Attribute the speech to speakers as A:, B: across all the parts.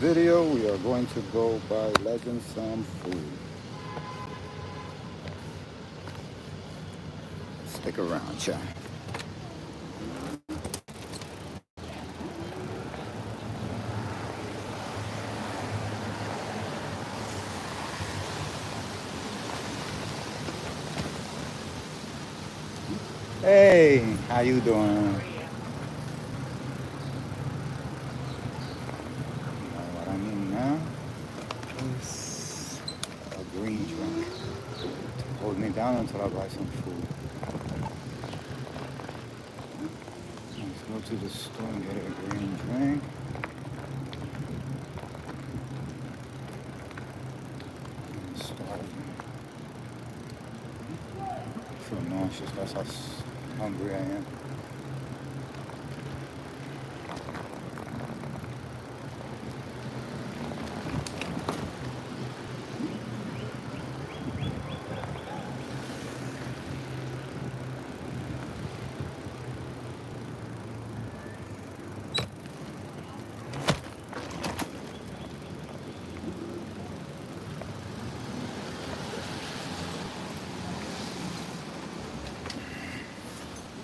A: Video, we are going to go buy Legend some food. Stick around, chat. Hey, how you doing? What I need now is a green drink. Hold me down until I buy some food. Let's go to the store and get a green drink. Start. I feel nauseous. That's how hungry I am.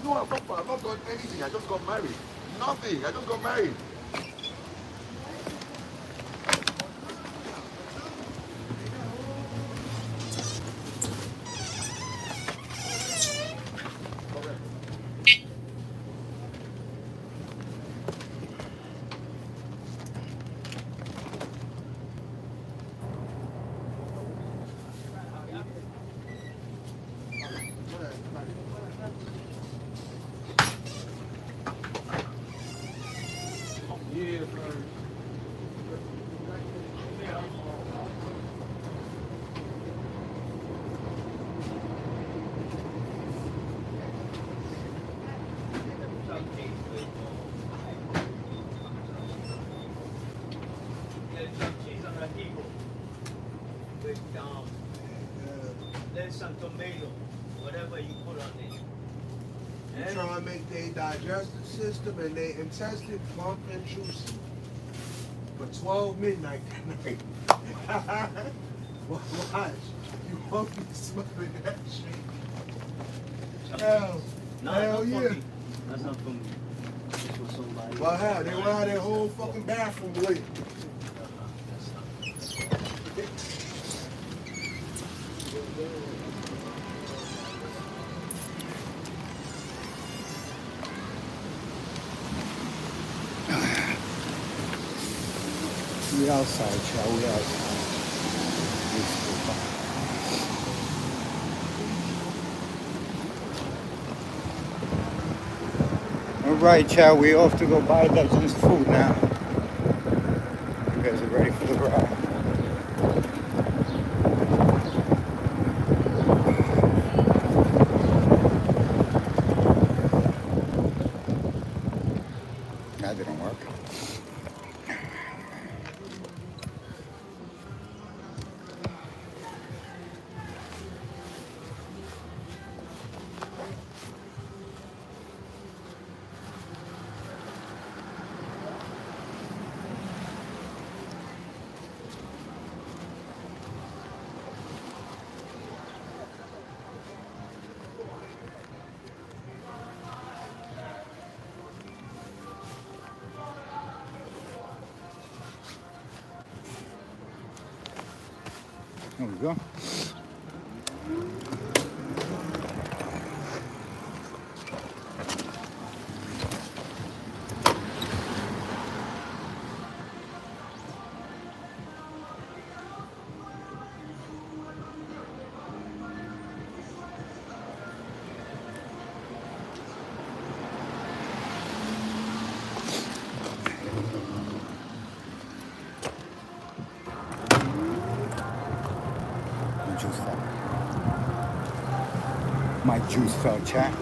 B: No, I've not done anything. I just got married. Nothing. I just got married. Yeah, bro.
C: There's some tomato, whatever you put on it.
D: You trying to make their digestive system and their intestine plump and juicy for 12 midnight tonight. Watch. You won't be smoking that shit. Hell,
C: No,
D: hell
C: that's not
D: yeah.
C: for me. That's not for me. This was somebody.
D: Well, hell, they went out their whole fucking bathroom with it.
A: We outside, chat. We outside. All right, chat. We off to go buy Legends food now. You guys are ready for the ride? That didn't work. There we go. My juice fell. My juice fell, chat.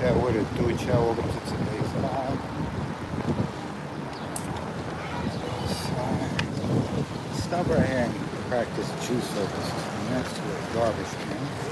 A: chat, what it do, chat? Welcome to today's live. So, stop right here and practice juice services next to a garbage can.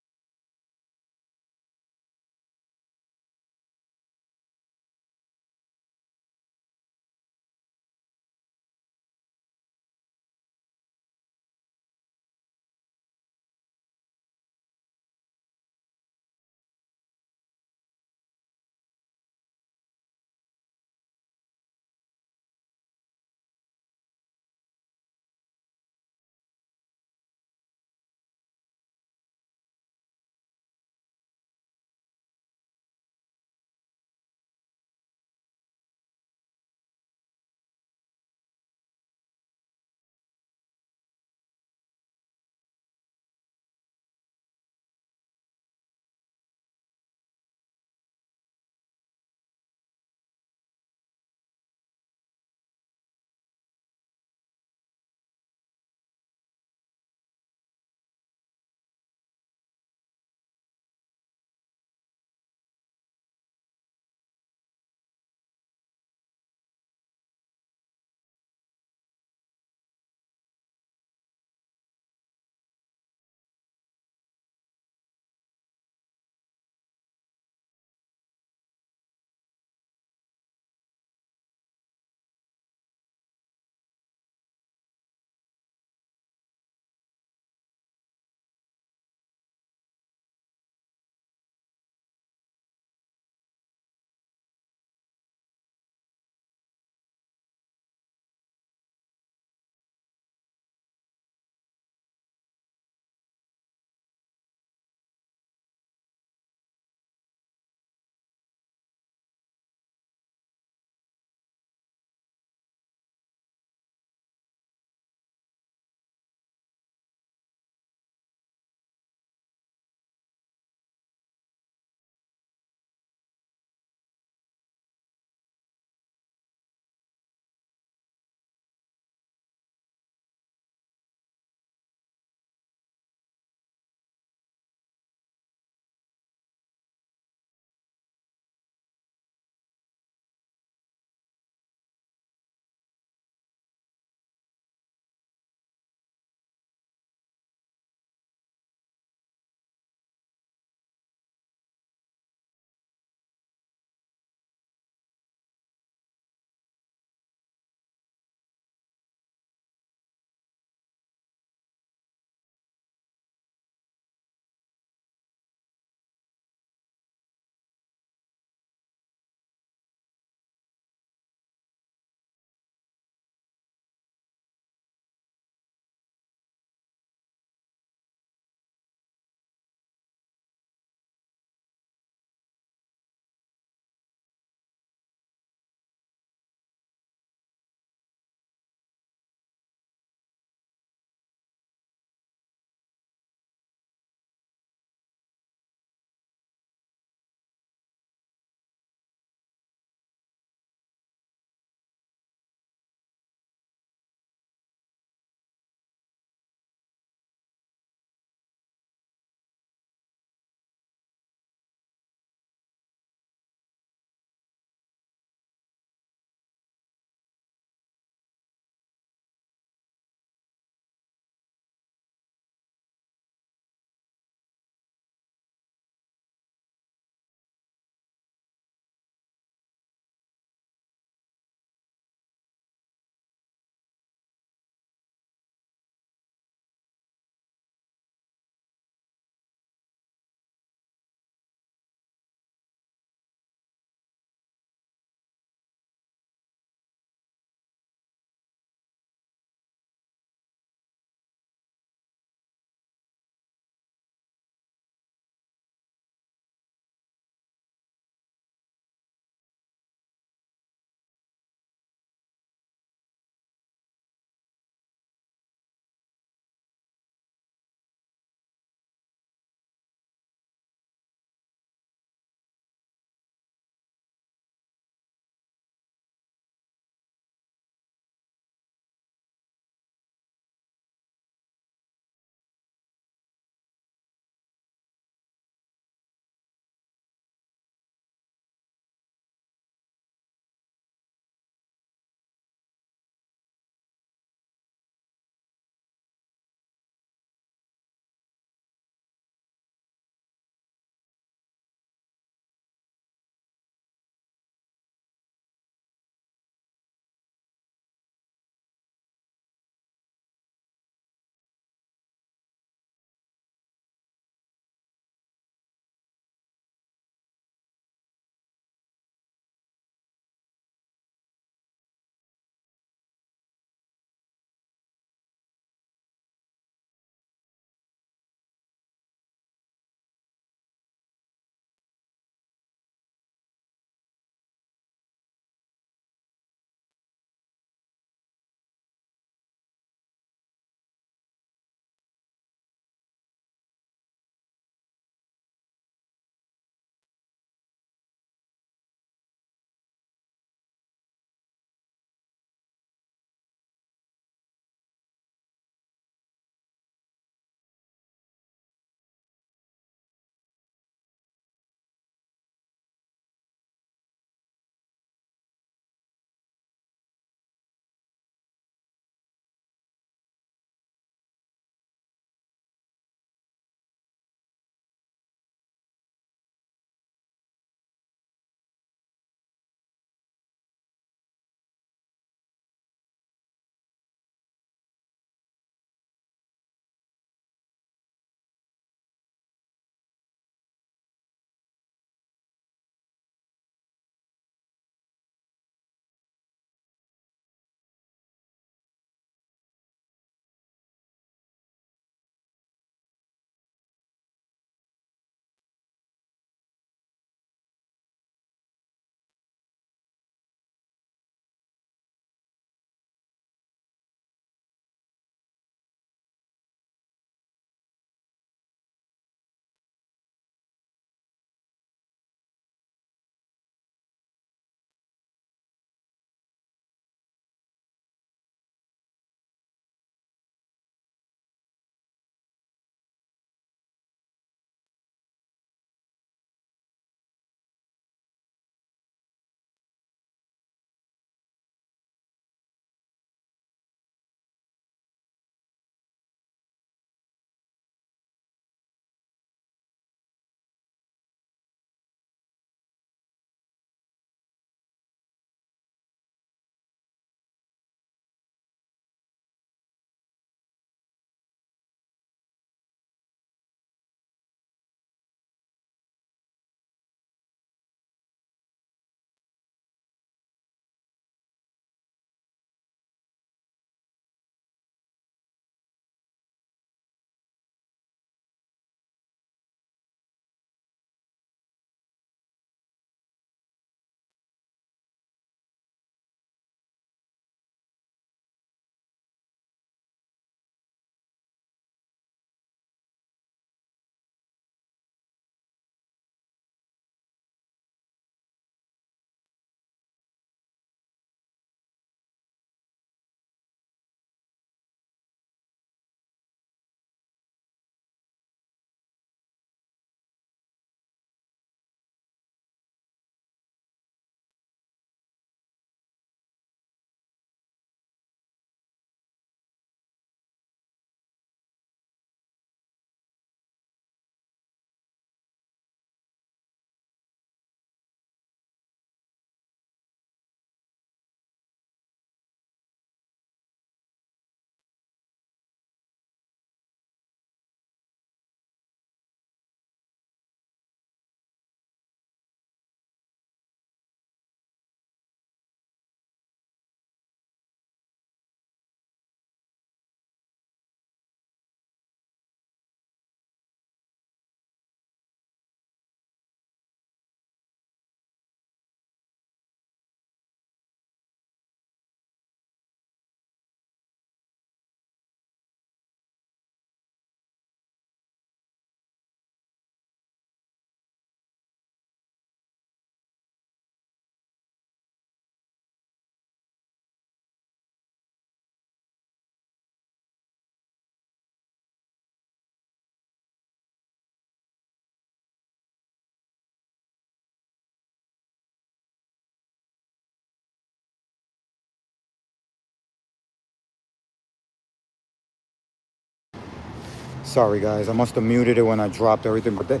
A: Sorry guys, I must have muted it when I dropped everything. But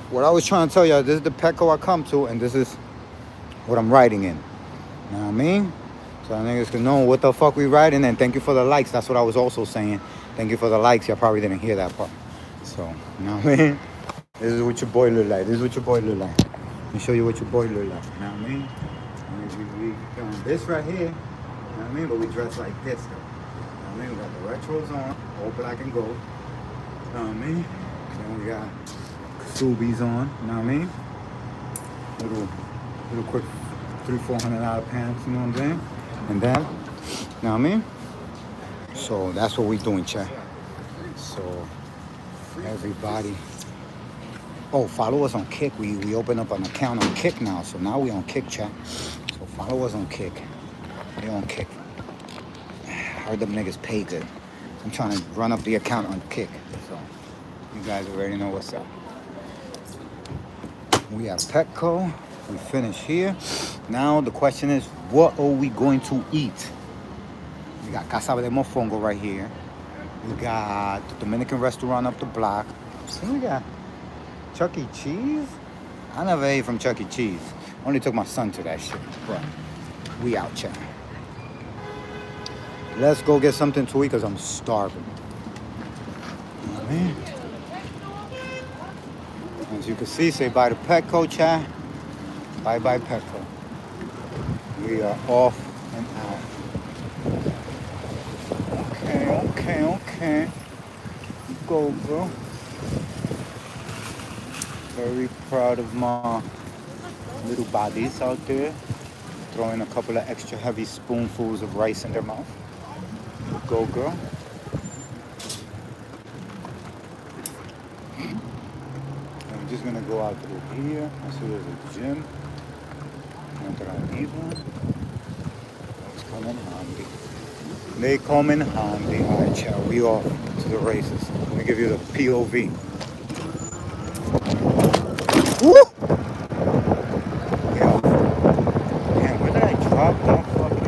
A: what I was trying to tell you, this is the Petco I come to, and this is what I'm riding in. You know what I mean? So niggas can know what the fuck we riding in. Thank you for the likes. That's what I was also saying. Thank you for the likes. Y'all probably didn't hear that part. So, you know what I mean? This is what your boy look like. This is what your boy look like. Let me show you what your boy look like. You know what I mean? We doing this right here. You know what I mean? But we dress like this though. You know what I mean? We got the retros on, all black and gold. You know what I mean? Then we got Kasubi's on. You know what I mean? Little quick $300-400 pants. You know what I'm saying? And then, you know what I mean? So that's what we doing, chat. So everybody. Oh, follow us on Kick. We open up an account on Kick now. So now we on Kick, chat. So follow us on Kick. We on Kick. I heard them niggas pay good. I'm trying to run up the account on Kick. So you guys already know what's up. We have Petco. We finish here. Now the question is, what are we going to eat? We got Casa de Mofongo right here. We got the Dominican restaurant up the block. Then we got Chuck E. Cheese. I never ate from Chuck E. Cheese. Only took my son to that shit. But we out, chat. Let's go get something to eat because I'm starving. You know what I mean? As you can see, say bye to Petco, chat. Bye bye Petco. We are off and out. Okay. Go, bro. Very proud of my little bodies out there. Throwing a couple of extra heavy spoonfuls of rice in their mouth. Go, girl. I'm just gonna go out through here. I see there's a gym. It's coming handy. They come in handy. Alright, chat. We off to the races. Let me give you the POV. Woo! Yo. Damn, where did I drop that fucking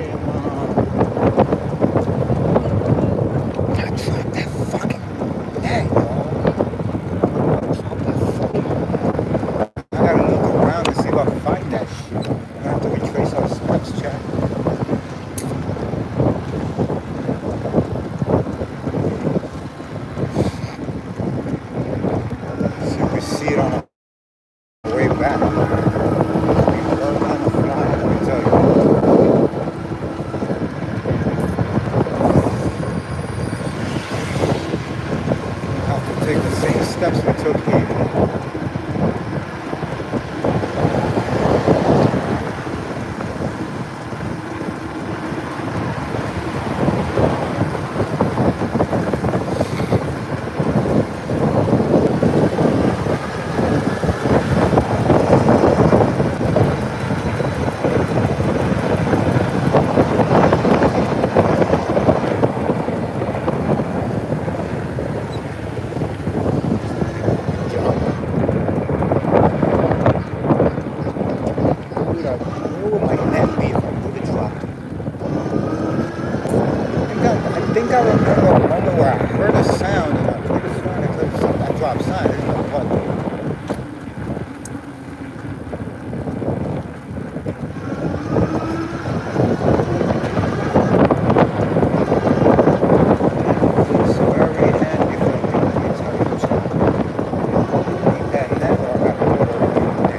A: I dropped that fucking bag, yo. Drop that fucking I gotta look around to see if I can find that shit. I have to retrace our steps, chat. See if we see it on the way back. We were kind of flying, let me tell you. We have to take the same steps we took here. I think I remember a moment where I heard a sound and I could have sworn it could have something. I dropped sign. I didn't know what. It's very handy for me, let me tell you, child. Need that net or I got water in there.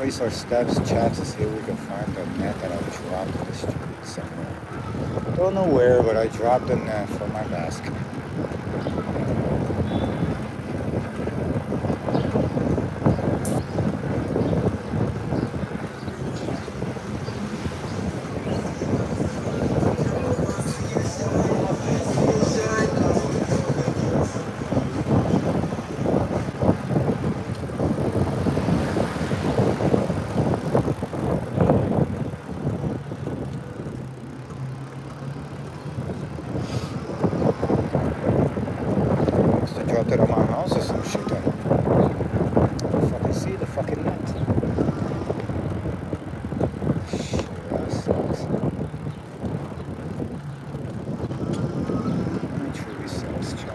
A: trace our steps, chat, to see if we can find the net that I dropped in the street somewhere. Don't know where, but I dropped the net from my basket. Dropped it on my house or some shit. I don't fucking see the fucking net. Shit, that sucks. How many tree cells, chat?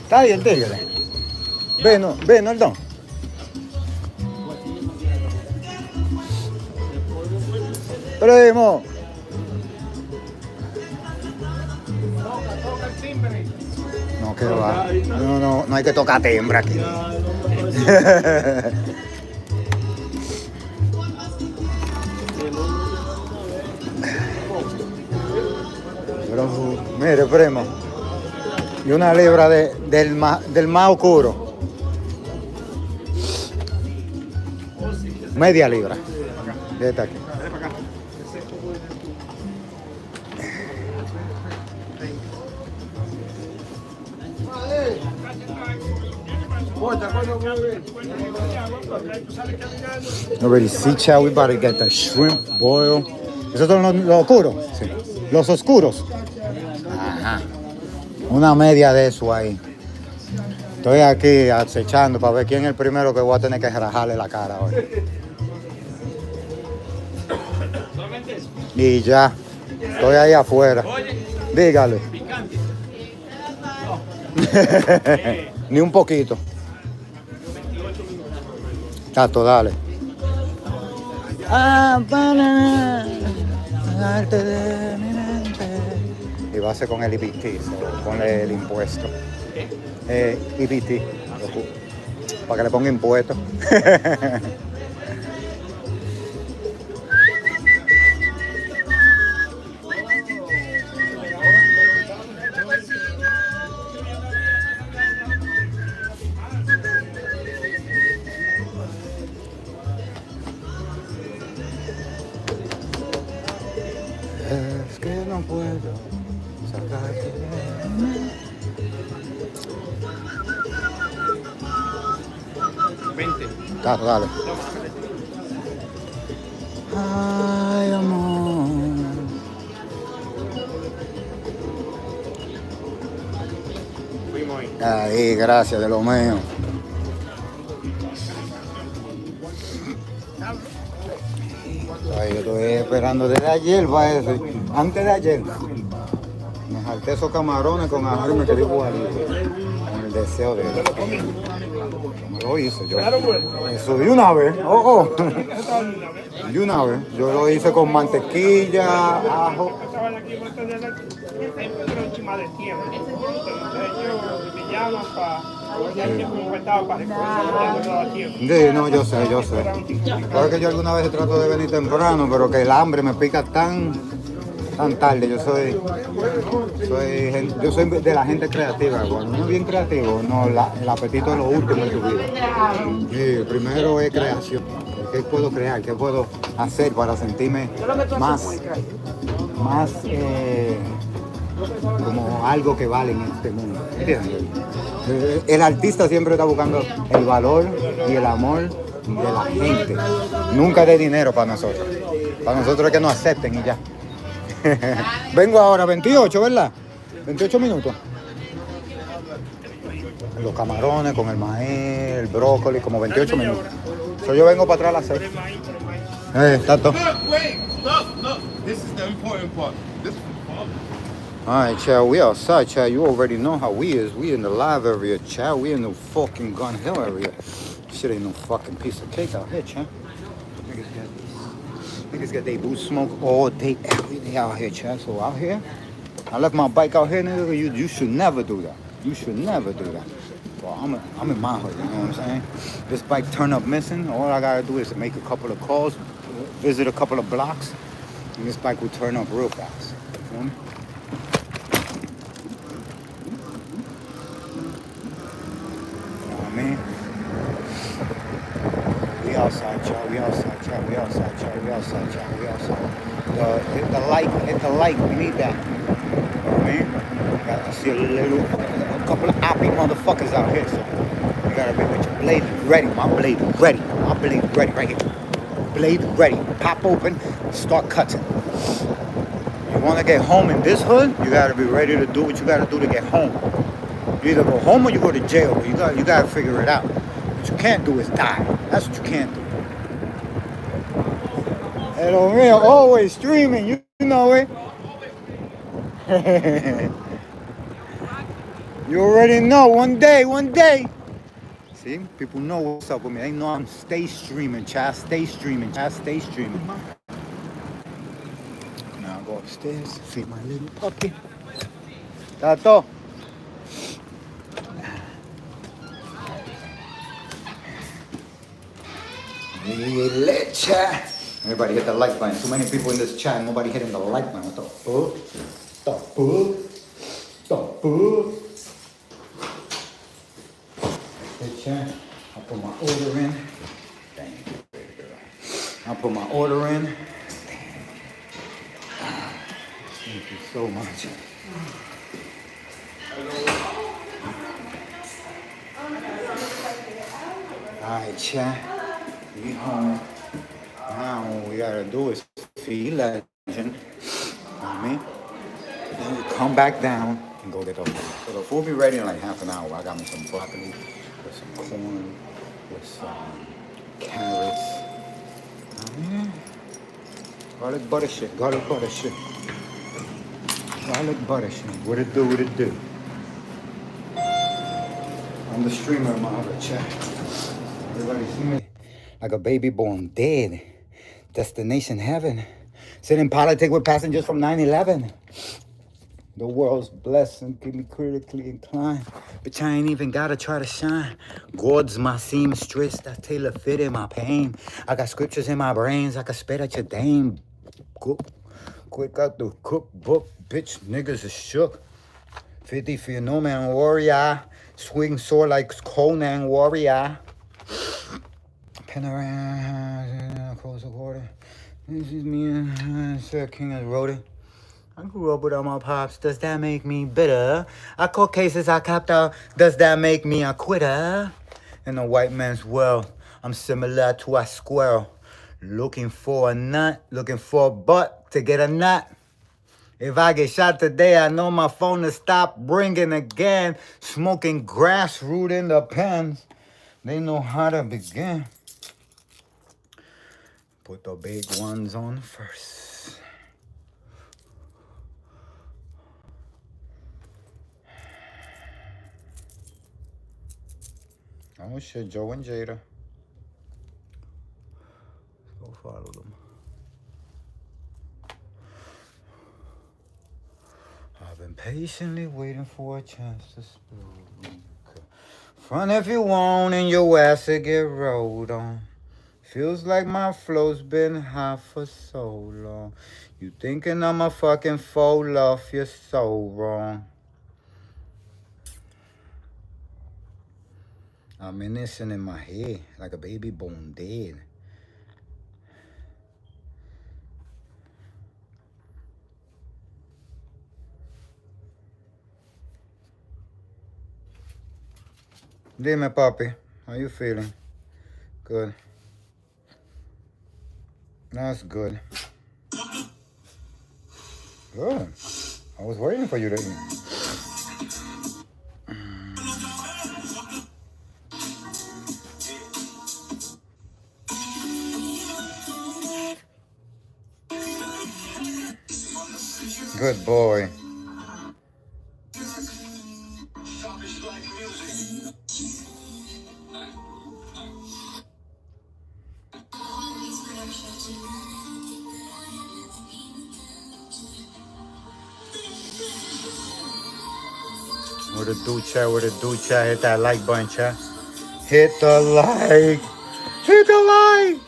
A: Está ahí el tigre. Ve, Nordón. Primo. No, que va. No hay que tocar timbre aquí. Pero, mire, primo. Y una libra del más oscuro. Media libra. De esta aquí. Already see, chat, we about to get the shrimp boil. ¿Esos son los oscuros? Sí. Los oscuros. Ajá. Una media de eso ahí. Estoy aquí acechando para ver quién es el primero que voy a tener que rajarle la cara hoy. Y ya. Estoy ahí afuera. Dígale. Ni un poquito. Tato, dale. Para darte de mi mente. Y va a ser con el EBT, con el impuesto. EBT, para que le ponga impuesto. Es que no puedo sacarte de mí.
C: 20.
A: Tato, dale. Ay, amor.
C: Fuimos ahí.
A: Ahí, gracias de lo mío. Ay, yo estoy esperando desde ayer para eso. Antes de ayer. Me salté esos camarones con ajo y me quedé igualito. Con el deseo de... Me lo hice yo. Eso de una vez. Oh. De una vez. Yo lo hice con mantequilla, ajo.
E: Estaban aquí pero un chima de tiempo. Entonces ellos me llaman para ya el tiempo que estaba para recoger tiempo.
A: Sí, no, yo sé. Claro que yo alguna vez trato de venir temprano, pero que el hambre me pica tan tarde. Yo soy de la gente creativa. Cuando uno es bien creativo, no, el apetito es lo último en tu vida. Sí, primero es creación. ¿Qué puedo crear? ¿Qué puedo hacer para sentirme más como algo que vale en este mundo? ¿Entiendes? El artista siempre está buscando el valor y el amor de la gente. Nunca de dinero para nosotros. Para nosotros es que nos acepten y ya. Vengo ahora 28, ¿verdad? 28 minutos. Los camarones con el maíz, el brócoli, como 28 minutos. So, yo vengo para atrás a las 6. Tato.
B: Look, wait, look. This is the important part. This is the problem.
A: Alright, Chad, we outside, Chad. You already know how we is. We in the live area, Chad. We in the fucking Gun Hill area. Shit ain't no fucking piece of cake out here, Chad. Niggas got their boot smoke all day, every day out here, Chad. So out here, I left my bike out here, nigga. You should never do that. You should never do that. Well, I'm in my hood, you know what I'm saying? This bike turn up missing. All I gotta do is make a couple of calls, visit a couple of blocks, and this bike will turn up real fast. You feel me? You know what I mean? We outside, y'all. We outside, y'all. We outside, y'all. We outside, y'all. We outside. Hit the light. We need that. You know what I mean? Got to see a couple of happy motherfuckers out here, so you gotta be with your blade ready. My blade ready. My blade ready right here. Blade ready. Pop open, start cutting. You wanna get home in this hood, you gotta be ready to do what you gotta do to get home. You either go home or you go to jail, but you gotta figure it out. What you can't do is die. That's what you can't do. Hello, man, always streaming, you know it. You already know, one day. See, people know what's up with me. They know I'm stay streaming, child. Stay streaming. Now I go upstairs, feed my little puppy. Tato. Lit chat. Everybody hit the like button. Too many people in this chat. Nobody hitting the like button. What the fuck? Hey chat. I'll put my order in. Thank you, baby girl. I'll put my order in. Thank you so much. Alright, chat. We home. Now all we gotta do is feed Legend. You know what I mean? Then we come back down and go get the food. So the food will be ready in like half an hour. I got me some broccoli with some corn, with some carrots. You know what I mean? Garlic butter shit. What it do? I'm the streamer of my other chat. Everybody see me? Like a baby born dead. Destination heaven. Sitting politic with passengers from 9/11. The world's blessed and keep me critically inclined. Bitch, I ain't even gotta try to shine. God's my seamstress that tailor fit in my pain. I got scriptures in my brains. I can spit at your dame. Quick out the cookbook. Bitch, niggas is shook. 50 for your no man warrior. Swing sword like Conan warrior. Pen around, close the quarter. This is me, Sir King has wrote it. I grew up without my pops, does that make me bitter? I caught cases I copped out, does that make me a quitter? In the white man's world, I'm similar to a squirrel. Looking for a nut, looking for a butt to get a nut. If I get shot today, I know my phone to stop ringing again. Smoking grass root in the pens. They know how to begin. Put the big ones on first. Oh shit, Joe and Jada. Go follow them. I've been patiently waiting for a chance to speak. Front if you want and your ass to get rolled on. Feels like my flow's been hot for so long. You thinking I'm a fucking faux love, you're so wrong. I'm innocent in my head, like a baby born dead. Dime, papi, how you feeling? Good. That's good. Good. I was waiting for you to eat. Good boy. What it do, chat? What it do, chat? Hit that like button, chat. Hit the like. Hit the like.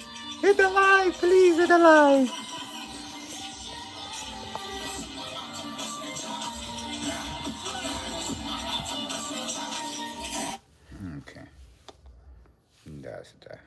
A: Hit the like. Please hit the like. Okay. That's that.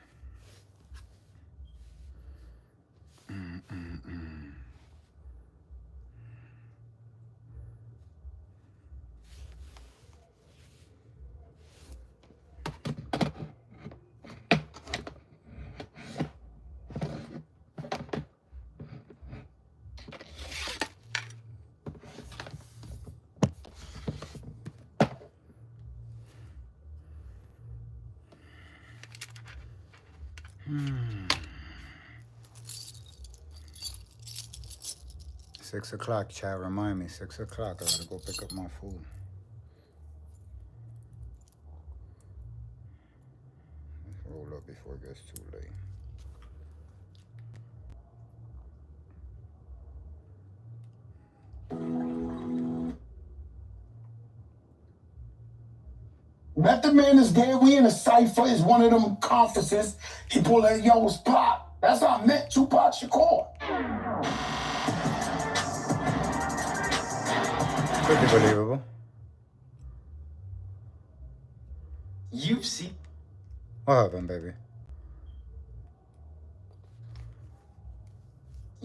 A: Hmm. 6 o'clock, chat. Remind me, 6 o'clock. I gotta go pick up my food. Let's roll up before it gets too late.
F: Method Man is there. We in a cipher. It's one of them conferences. He pulled that yo's pop. That's how I met Tupac Shakur.
A: Pretty believable.
G: You've seen.
A: What happened, baby?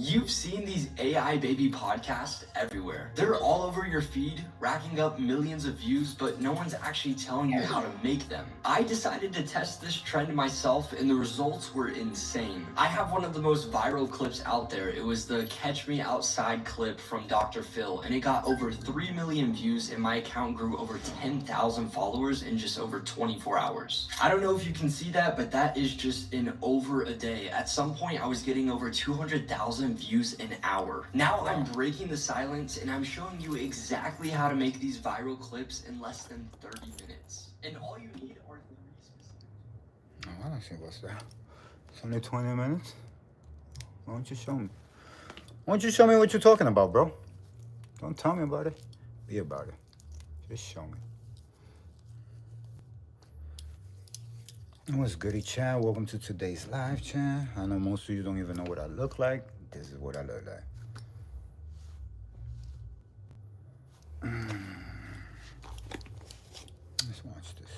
G: You've seen these AI baby podcasts everywhere. They're all over your feed, racking up millions of views, but no one's actually telling you how to make them. I decided to test this trend myself, and the results were insane. I have one of the most viral clips out there. It was the Catch Me Outside clip from Dr. Phil, and it got over 3 million views, and my account grew over 10,000 followers in just over 24 hours. I don't know if you can see that, but that is just in over a day. At some point, I was getting over 200,000 views an hour. Now I'm breaking the silence, and I'm showing you exactly how to make these viral clips in less than 30 minutes. And all you need are 3 specific.
A: Oh, I don't see what's that. It's only 20 minutes. Why don't you show me? Why don't you show me what you're talking about, bro? Don't tell me about it. Be about it. Just show me. What's goody, chat? Welcome to today's live chat. I know most of you don't even know what I look like. This is what I look like. Let's watch this.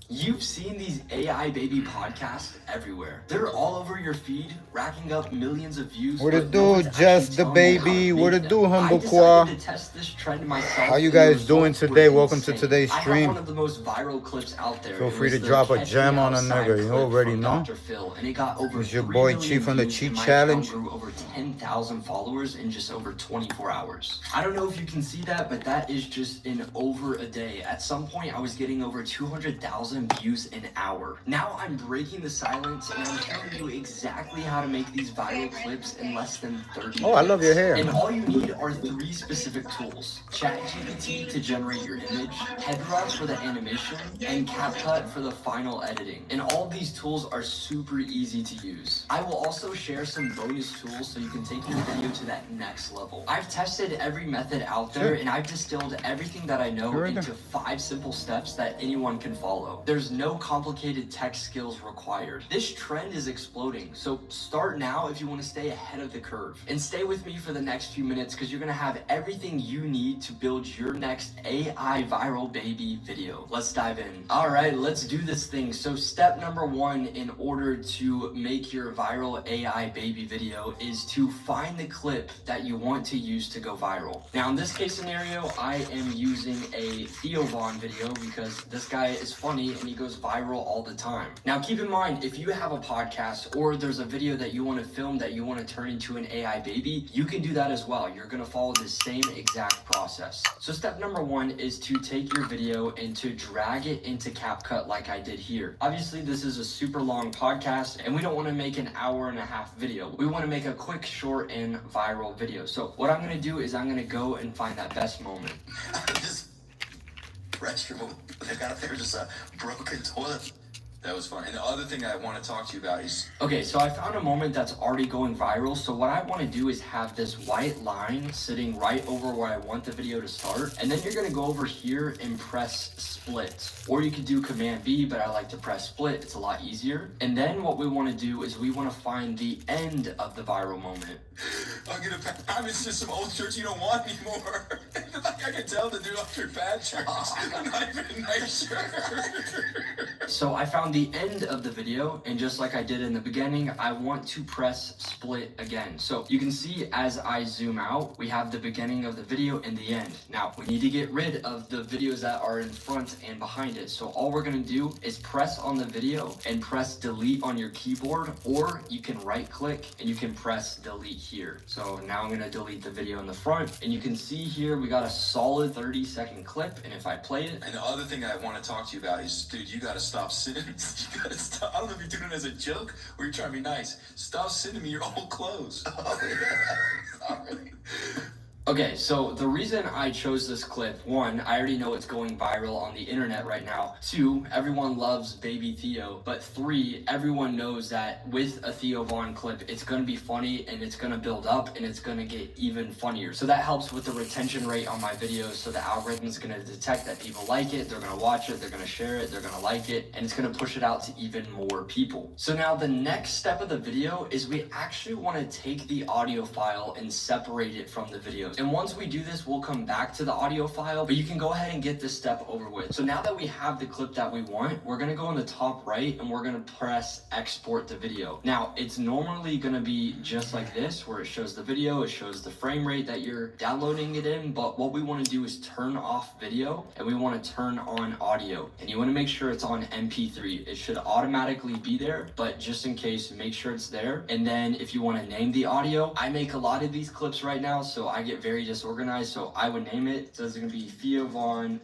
G: You've seen these AI baby podcasts everywhere. They're all over your feed, racking up millions of views.
A: What it
G: but no
A: do,
G: one's actually
A: Just the
G: telling you how to
A: baby?
G: make
A: What it
G: them.
A: do,
G: I
A: Humble
G: decided
A: Qua?
G: to test this trend myself,
A: How you
G: and the
A: guys doing
G: results were
A: today? Welcome to
G: insane.
A: today's
G: I have
A: stream.
G: one of the most viral clips out there.
A: Feel
G: It
A: free
G: was
A: to
G: the
A: drop a
G: Catch
A: gem
G: Me
A: on a
G: Outside
A: nigga. You
G: clip
A: already
G: from
A: know.
G: Dr. Phil, and it got over
A: It's your
G: 3
A: boy,
G: million
A: Chief from the
G: views,
A: Cheat
G: and my
A: Challenge.
G: account grew over 10,000 followers in just over 24 hours. I don't know if you can see that, but that is just in over a day. At some point, I was getting over 200,000 views an hour. Now I'm breaking the silence, and I'm showing you exactly how to make these viral clips in less than 30 minutes.
A: Oh, I love your hair.
G: And all you need are 3 specific tools. ChatGPT to generate your image, HeadRush for the animation, and CapCut for the final editing. And all of these tools are super easy to use. I will also share some bonus tools so you can take your video to that next level. I've tested every method out there,
A: Sure.
G: and I've distilled everything that I know
A: Sure, right
G: into
A: there.
G: 5 simple steps that anyone can follow. There's no complicated tech skills required. This trend is exploding, so start now if you want to stay ahead of the curve. And stay with me for the next few minutes because you're going to have everything you need to build your next AI viral baby video. Let's dive in. All right, let's do this thing. So step number 1 in order to make your viral AI baby video is to find the clip that you want to use to go viral. Now in this case scenario, I am using a Theo Vaughn video because this guy is funny and he goes viral all the time. Now keep in mind, if you have a podcast or there's a video that you want to film that you want to turn into an AI baby, you can do that as well. You're going to follow the same exact process. So step number 1 is to take your video and to drag it into CapCut like I did here. Obviously this is a super long podcast and we don't want to make an hour-and-a-half video. We want to make a quick, short, and viral video. So what I'm going to do is I'm going to go and find that best moment.
H: This restroom, they got there just a broken toilet. That was fun. And the other thing I want to talk to you about is...
G: Okay, so I found a moment that's already going viral. So what I want to do is have this white line sitting right over where I want the video to start. And then you're going to go over here and press split. Or you could do Command B, but I like to press split. It's a lot easier. And then what we want to do is we want to find the end of the viral moment.
H: I'm gonna pack into some old shirts you don't want anymore. Like I can tell the dude off your bad shirts. Not even a nice shirt.
G: So I found the end of the video, and just like I did in the beginning, I want to press split again. So you can see as I zoom out, we have the beginning of the video and the end. Now we need to get rid of the videos that are in front and behind it. So all we're gonna do is press on the video and press delete on your keyboard, or you can right click and you can press delete here. So now I'm gonna delete the video in the front, and you can see here we got a solid 30-second clip, and if I play it.
H: And the other thing I want to talk to you about is, dude, you gotta stop sending. You gotta stop. I don't know if you're doing it as a joke or you're trying to be nice. Stop sending me your old clothes. Oh, yeah. Sorry.
G: Okay, so the reason I chose this clip, 1, I already know it's going viral on the internet right now. 2, everyone loves Baby Theo. But 3, everyone knows that with a Theo Von clip, it's gonna be funny and it's gonna build up and it's gonna get even funnier. So that helps with the retention rate on my videos. So the algorithm is gonna detect that people like it, they're gonna watch it, they're gonna share it, they're gonna like it, and it's gonna push it out to even more people. So now the next step of the video is we actually wanna take the audio file and separate it from the video. And once we do this, we'll come back to the audio file, but you can go ahead and get this step over with. So now that we have the clip that we want, we're gonna go in the top right and we're gonna press export the video. Now, it's normally gonna be just like this, where it shows the video, it shows the frame rate that you're downloading it in, but what we wanna do is turn off video and we wanna turn on audio. And you wanna make sure it's on MP3. It should automatically be there, but just in case, make sure it's there. And then if you wanna name the audio, I make a lot of these clips right now, so I get very disorganized, so I would name it. So it's gonna be Theo Von.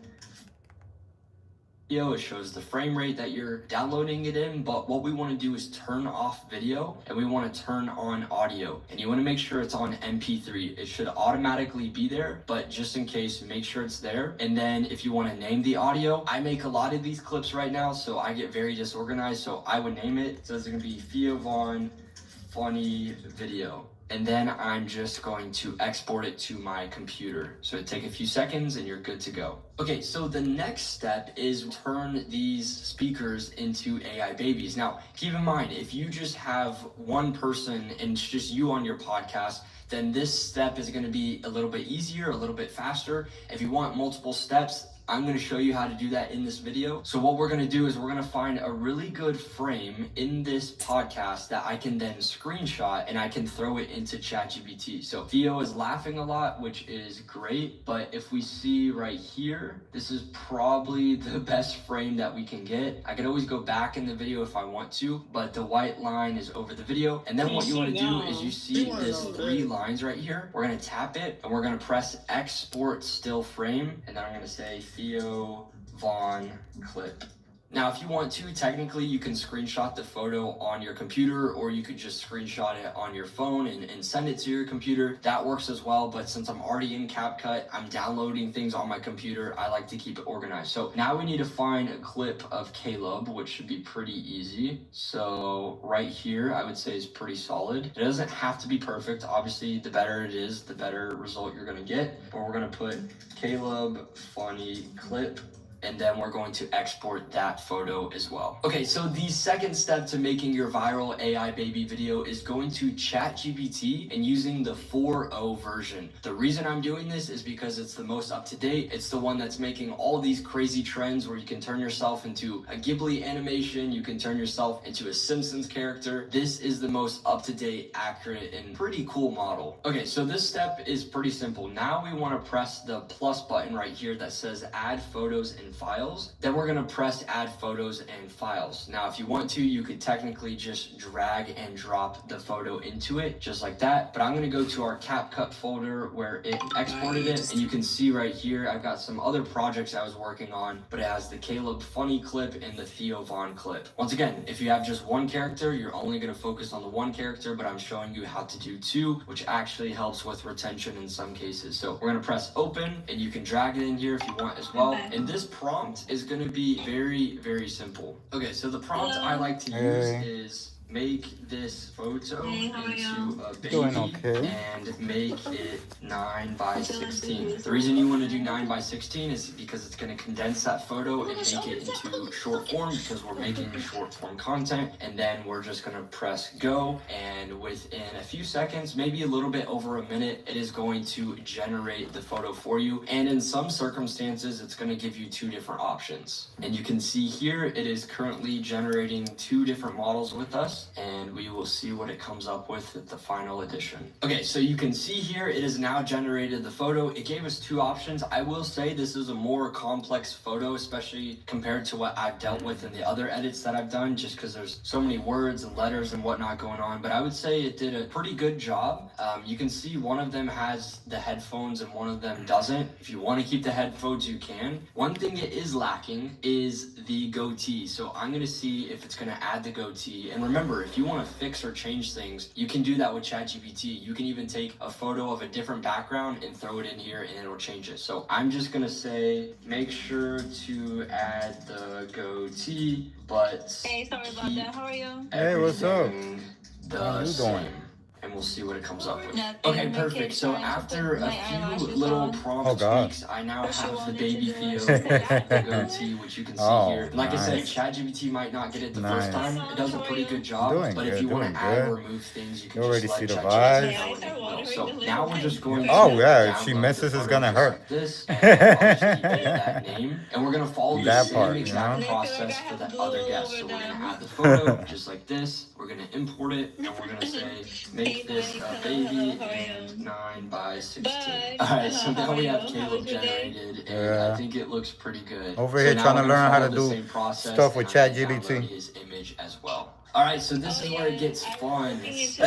G: It shows the frame rate that you're downloading it in, but what we want to do is turn off video and we want to turn on audio. And you want to make sure it's on MP3. It should automatically be there, but just in case, make sure it's there. And then if you want to name the audio, I make a lot of these clips right now, so I get very disorganized, so I would name it. So it's gonna be Theo Von funny video. And then I'm just going to export it to my computer. So it'd take a few seconds and you're good to go. Okay, so the next step is turn these speakers into AI babies. Now, keep in mind, if you just have one person and it's just you on your podcast, then this step is gonna be a little bit easier, a little bit faster. If you want multiple steps, I'm gonna show you how to do that in this video. So what we're gonna do is we're gonna find a really good frame in this podcast that I can then screenshot and I can throw it into ChatGPT. So Theo is laughing a lot, which is great, but if we see right here, this is probably the best frame that we can get. I could always go back in the video if I want to, but the white line is over the video. And then what you wanna do is you see this 3 lines right here. We're gonna tap it and we're gonna press export still frame. And then I'm gonna say Theo Von clip. Now, if you want to, technically you can screenshot the photo on your computer, or you could just screenshot it on your phone and send it to your computer. That works as well, but since I'm already in CapCut, I'm downloading things on my computer, I like to keep it organized. So now we need to find a clip of Caleb, which should be pretty easy. So right here, I would say is pretty solid. It doesn't have to be perfect. Obviously, the better it is, the better result you're gonna get. But we're gonna put Caleb funny clip, and then we're going to export that photo as well. Okay, so the second step to making your viral AI baby video is going to ChatGPT and using the 4.0 version. The reason I'm doing this is because it's the most up-to-date. It's the one that's making all these crazy trends where you can turn yourself into a Ghibli animation, you can turn yourself into a Simpsons character. This is the most up-to-date, accurate, and pretty cool model. Okay, so this step is pretty simple. Now we want to press the plus button right here that says add photos and and files. Then we're gonna press add photos and files. Now, if you want to, you could technically just drag and drop the photo into it, just like that. But I'm gonna go to our CapCut folder where it exported it. And you can see right here, I've got some other projects I was working on, but it has the Caleb Funny clip and the Theo Von clip. Once again, if you have just one character, you're only gonna focus on the one character, but I'm showing you how to do two, which actually helps with retention in some cases. So we're gonna press open, and you can drag it in here if you want as well. And this prompt is gonna be very, very simple. Okay, so the prompt I like to use is make this photo into a baby and make it 9 by 16. The reason you want to do 9 by 16 is because it's going to condense that photo and make it into short form, because we're making short form content. And then we're just going to press go, and within a few seconds, maybe a little bit over a minute, it is going to generate the photo for you. And in some circumstances, it's going to give you two different options. And you can see here, it is currently generating two different models with us, and we will see what it comes up with at the final edition. Okay, so you can see here, it has now generated the photo. It gave us two options. I will say this is a more complex photo, especially compared to what I've dealt with in the other edits that I've done, just because there's so many words and letters and whatnot going on. But I would say it did a pretty good job. You can see one of them has the headphones and one of them doesn't. If you want to keep the headphones, you can. One thing it is lacking is the goatee. So I'm going to see if it's going to add the goatee. And remember, if you want to fix or change things, you can do that with ChatGPT. You can even take a photo of a different background and throw it in here and it'll change it. So I'm just going to say, make sure to add the goatee, but
I: hey, sorry about that. How are you?
A: Hey, what's up?
G: How you doing? And we'll see what it comes up with. Okay, perfect. So after a few little prompt tweaks, I now have the baby Theo, the goatee, which you can see here. And like I said, ChatGPT might not get it the first time. It does a pretty good job. But if you want to add or remove things, you can
A: already
G: just
A: see
G: let
A: the
G: ChatGPT
A: vibes.
G: know what it will. So now we're just going to
A: if she misses, it's gonna hurt.
G: This, and obviously give that name, and we're gonna follow the same exact process for the other guests. So we're gonna add the photo just like this. We're gonna import it, and we're gonna say make this a baby and 9 by 16. Alright, so now we have Caleb generated, and I think it looks pretty good.
A: Over here trying to learn how to do stuff with ChatGPT.
G: His image as well. Alright, so this is where it gets fun. Is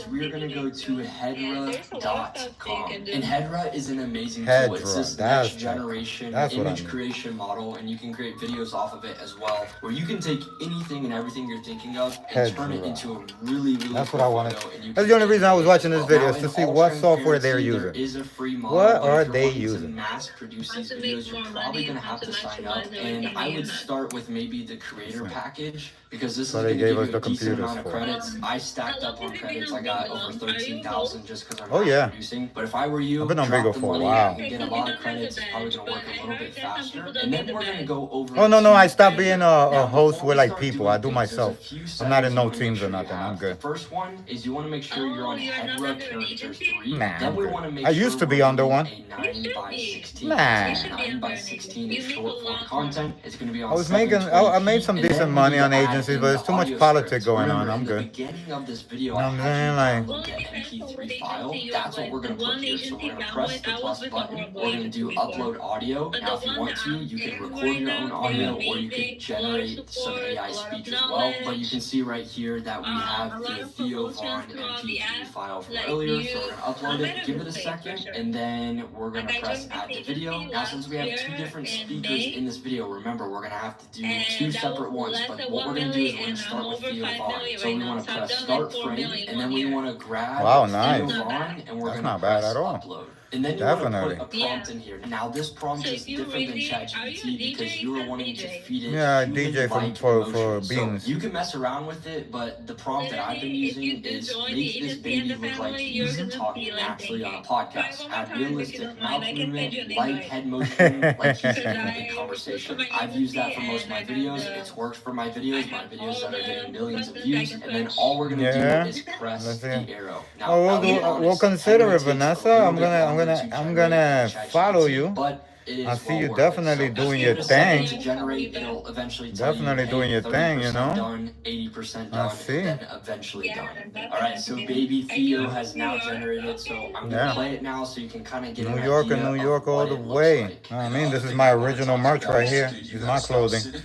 G: we're gonna go to Hedra.com. And Hedra is an amazing tool. It's this next generation image creation model, and you can create videos off of it as well, where you can take anything and everything you're thinking of and turn it into a really, really
A: That's
G: cool
A: what I wanted.
G: photo.
A: That's the only reason I was watching this video, is to see what software they're
G: There
A: using.
G: is a free model.
A: What are
G: If you're
A: they
G: wanting to
A: using?
G: mass produce these videos, you're probably gonna have to sign up, and I would start with maybe the creator package, because this is going to give you a decent amount of credits. I stacked up on credits. I got over 13,000 just because I'm mass producing. But if I were you,
A: I've been on
G: drop
A: Bigo
G: the
A: for a
G: money
A: while.
G: and get a lot of credits. It's probably going to work a little bit faster. And then we're going to go over.
A: Oh, no,
G: to
A: I stopped being a
G: now,
A: host
G: before
A: with
G: we
A: like
G: start
A: people.
G: doing
A: I do
G: things, there's
A: myself.
G: a few
A: I'm not in
G: settings
A: no
G: you wanna
A: teams
G: make
A: or
G: sure you
A: nothing. I'm
G: have.
A: good.
G: The first one is you want to make sure you're on Hedra Character 3.
A: Nah,
G: Then
A: I'm
G: we
A: good.
G: want to make
A: I
G: sure
A: used to be
G: we're
A: under
G: doing
A: one.
G: a 9 by 16.
A: Nah.
G: 9 by 16 is short form content. It's going to be on
A: I was making, I made some decent money on agencies, but it's too much politics going on. I'm good.
G: At the beginning of this video,
A: You know what I'm saying?
G: the MP3 file. That's what we're going to put here. So we're going to press the plus button. We're going to do upload audio. Now, if you want to, you can record your own audio, or you can generate some AI speech as well. But you can see right here that we have the Theo Von MP3 file from earlier. So we're going to upload it, give it a second, and then we're going to press add to video. Now, since we have two different speakers in this video, remember, we're going to have to do two separate ones. But what we're going to do is we're going to start with Theo Von. So we want to press start frame, and then we want to grab Theo Von, and we're going to press upload. And then you want to put a prompt in here. Now this prompt is different than ChatGPT because you are wanting to feed it
A: DJ for beans.
G: So you can mess around with it, but the prompt that I've been using is make this baby look like he's talking naturally on a podcast. Add realistic mouth movement, light head motion, like he's having a conversation. I've used that for most of my videos. It's worked for my videes that are getting millions of views. And then all we're gonna do is press the arrow. Now,
A: we'll consider it, Vanessa. I'm gonna follow you.
G: But is
A: I see
G: well
A: you
G: worth
A: definitely
G: it.
A: doing
G: Give
A: your
G: it a second
A: thing.
G: to generate, it'll eventually tell
A: Definitely
G: you,
A: doing
G: hey,
A: your thing, you
G: 30%
A: know?
G: done, 80%
A: I
G: done,
A: see.
G: and then eventually done. All right, so baby Theo has now generated, so I'm gonna
A: Yeah.
G: play it now so you can kind of get
A: New
G: an
A: York
G: idea
A: and New
G: of
A: York all
G: what
A: the
G: it looks
A: way.
G: like.
A: I
H: And
A: mean,
H: the
A: this
H: other
A: is
H: thing
A: my
H: I wanna
A: original
H: talk to you
A: merch
H: about
A: right
H: is,
A: here.
H: dude, you
A: This is
H: gotta
A: my
H: stop
A: clothing.
H: sending-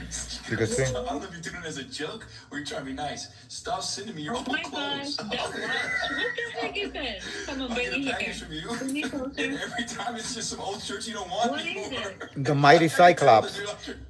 A: You can see.
H: I don't know if you're doing it as a joke or you're trying to be nice. Stop sending me your
I: Oh
H: old
I: my
H: clothes.
I: gosh, that what the heck is this? Come on,
H: I
I: bring
H: get
I: it
H: a
I: here.
H: package from you,
I: Bring it closer.
H: and every time it's just some old shirts you don't want
I: What is
H: anymore.
I: it?
A: The Mighty Cyclops.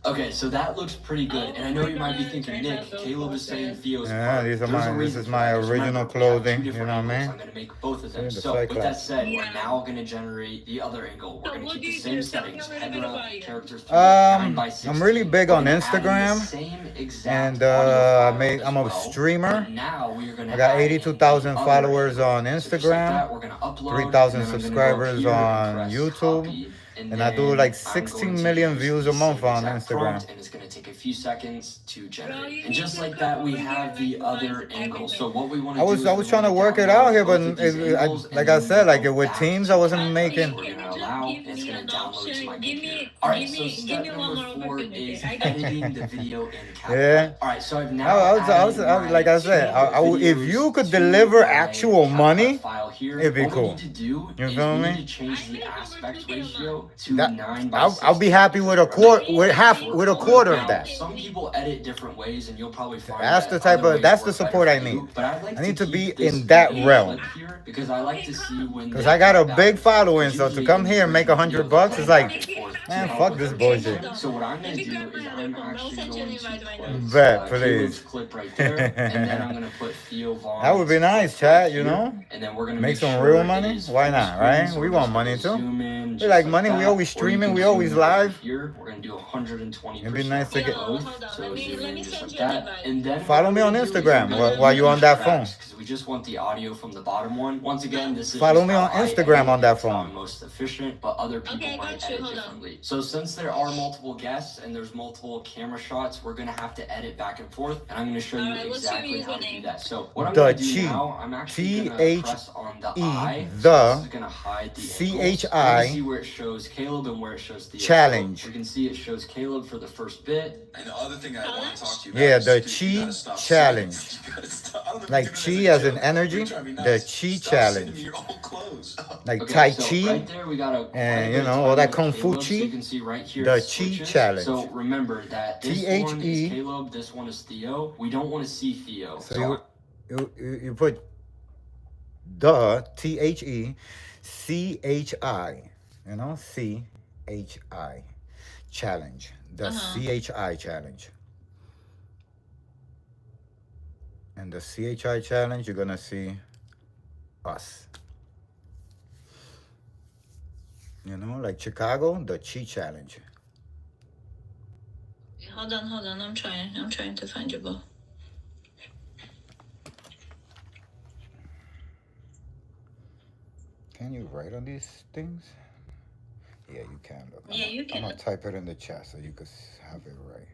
G: Okay, so that looks pretty good, and I know
I: Oh
G: you might be
I: my
G: thinking,
I: gosh, I
G: Nick,
I: have those
G: Caleb is saying
I: posters.
G: Theo's
A: Yeah,
G: part.
A: these are
G: There's
A: my-
G: a
A: this
G: reason
A: is
G: for
A: my
G: that, 'cause
A: original
G: remember, we have
A: clothing,
G: two
A: you
G: different
A: know what I
G: angles.
A: mean?
G: I'm gonna make both of them.
A: See, the
G: So with that
A: Cyclops.
G: said,
I: Yeah.
G: we're now gonna generate the other angle. We're
I: So
G: gonna
I: what
G: keep
I: do
G: the
I: you
G: same
I: do? Tell me
G: settings.
I: a little
G: Head
I: bit
G: wrap,
I: about you.
G: character 3, 9x16.
A: I'm really big on
G: We're gonna add in the
A: Instagram,
G: same exact
A: and
G: audio file
A: I'm a
G: as well,
A: streamer.
G: but now we are gonna
A: I got
G: add in
A: 82,000
G: the other
A: followers
G: angle.
A: on
G: So just like
A: Instagram,
G: that, we're gonna upload,
A: 3,000
G: and then I'm gonna go
A: subscribers
G: here and
A: on
G: press
A: YouTube,
G: copy,
A: and I do
G: then
A: like
G: I'm
A: 16
G: going to
A: million
G: use
A: views
G: the
A: a month
G: same
A: on
G: exact
A: Instagram.
G: prompt, and it's going to take a few seconds to
I: Girl,
G: generate.
I: you
G: And just
I: need to
G: like
I: come
G: that, we
I: over
G: have
I: here
G: the
I: and
G: other
I: visualize
G: angle.
I: everything.
G: So what we want
A: I
G: to do
A: was
G: is
A: I
G: we're
A: was trying to
G: gonna
A: work it
G: download
A: out here, but
G: both of these angles, and
A: like
G: then
A: I
G: we
A: said, like
G: go
A: with
G: back
A: Teams,
G: to
A: I wasn't
G: that
A: making.
G: page. We're
I: Can
G: gonna
I: you just
G: allow,
I: give
G: and it's
I: me
G: gonna
I: an
G: download to
I: option?
G: my
I: Give
G: computer.
I: me,
G: All right,
I: give
G: so
I: me, give
G: step
I: me one
G: number
I: more
G: 4
I: opportunity.
G: is
I: I got
G: editing the video in CapCut.
A: Yeah.
G: All right, so I've now
A: I was
G: added
A: like I said,
G: my
A: if
G: videos
A: you could
G: to
A: deliver
G: my
A: actual
G: CapCut
A: money,
G: file here.
A: it'd be
G: What we
A: cool.
G: need to do
A: You
G: is
A: feel
G: we
A: me?
G: need to change the aspect ratio to
A: That
G: 9:16.
A: I'll be happy with a quarter, with a quarter of
G: Now,
A: that.
G: some people edit different ways, and you'll probably find
A: That's
G: that
A: the type
G: other
A: of
G: ways
A: that's the
G: work better
A: support I
G: for you,
A: need.
G: But I like
A: I need to
G: keep
A: be
G: this
A: in that
G: video
A: realm.
G: clip here because I like to see when
A: Cause
G: they
A: I got a
G: cut back
A: big
G: and forth,
A: following,
G: 'cause
A: so to
G: usually
A: come
G: in the
A: here and make
G: original
A: $100
G: videos,
A: bucks
G: they'll
A: is
G: cut
A: like,
G: back and forth to
A: man,
G: help
A: fuck
G: with
A: this
G: the
A: bullshit.
G: transition. So what I'm
I: Let
G: gonna
I: me
G: do
I: grab
G: is
I: my
G: I'm
I: other phone. I'll
G: actually
I: send you an
G: going to
I: invite right
G: put
I: now.
A: Bet,
G: Caleb's
A: please.
G: clip right there, and then I'm gonna put Theo Vaughn's
A: That would be nice,
G: clip right
A: chat. You
G: here,
A: know,
G: and then we're gonna
A: make
G: make
A: some
G: sure
A: real
G: it
A: money.
G: is
A: Why
G: full
A: not,
G: screen,
A: right?
G: so
A: We
G: we're
A: want
G: just
A: money
G: gonna
A: too.
G: zoom in
A: We
G: just
A: like
G: like
A: money. We
G: that,
A: always
G: or you
A: streaming.
G: can
A: We
G: zoom
A: always
G: in over
A: live.
G: here. We're gonna do 120%.
A: It'd be nice to
I: Yo,
A: get.
I: hold on.
G: So
I: Let
G: zoom
I: me
G: in just
I: send
G: like
I: you an
G: that,
I: invite.
G: and then
A: Follow me on Instagram while you're on that phone.
G: because we just want the audio from the bottom one. Once again, this is
A: Follow
G: just
A: me
G: how
A: on
G: I
A: Instagram
G: edit
A: on that
G: it. It's how
A: phone.
G: I'm most efficient, but other people
I: Okay,
G: might
I: got you.
G: edit
I: Hold on.
G: differently. So since there are multiple guests and there's multiple camera shots, we're gonna have to edit back and forth, and I'm gonna show you
I: Alright, what's your
G: exactly how to do
I: username?
G: that. So what I'm
A: The
G: gonna do
A: Chi.
G: now, I'm actually gonna
A: T-H-E,
G: press on the I.
A: the
G: So this is gonna hide the
A: C-H-I,
G: angles. We're gonna see where it shows Caleb and where it shows Theo.
A: challenge.
G: So we can see it shows Caleb for the first bit.
H: And the other thing I want to talk to you about
A: Yeah,
H: is,
A: the
H: dude, you
A: Chi
H: gotta stop
A: challenge.
H: sending- you gotta stop- I don't know if
A: Like
H: you're doing
A: chi
H: it
A: as
H: a
A: in
H: joke,
A: energy,
H: or you're trying to be
A: the
H: nice.
A: chi
H: Stop sending
A: challenge.
H: me your old clothes.
A: Like
G: Okay,
A: Tai
G: so
A: Chi,
G: right there we got a quite a
A: and
G: bit
A: you
G: of
A: know
G: time
A: all that
G: with
A: Kung Fu
G: Caleb, so you
A: Chi.
G: can see right here
A: The
G: it
A: Chi
G: switches.
A: challenge.
G: So remember that this one
A: T-H-E.
G: is Caleb, this one is Theo. We don't want to see Theo.
A: So you put the THE CHI, you know, CHI challenge, the CHI challenge. And the CHI challenge, you're gonna see us. You know, like Chicago, the Chi challenge.
I: Hold on. I'm trying to find your book.
A: Can you write on these things? Yeah, you can. Look,
I: Yeah, you
A: I'm
I: can.
A: gonna type it in the chat so you can have it right.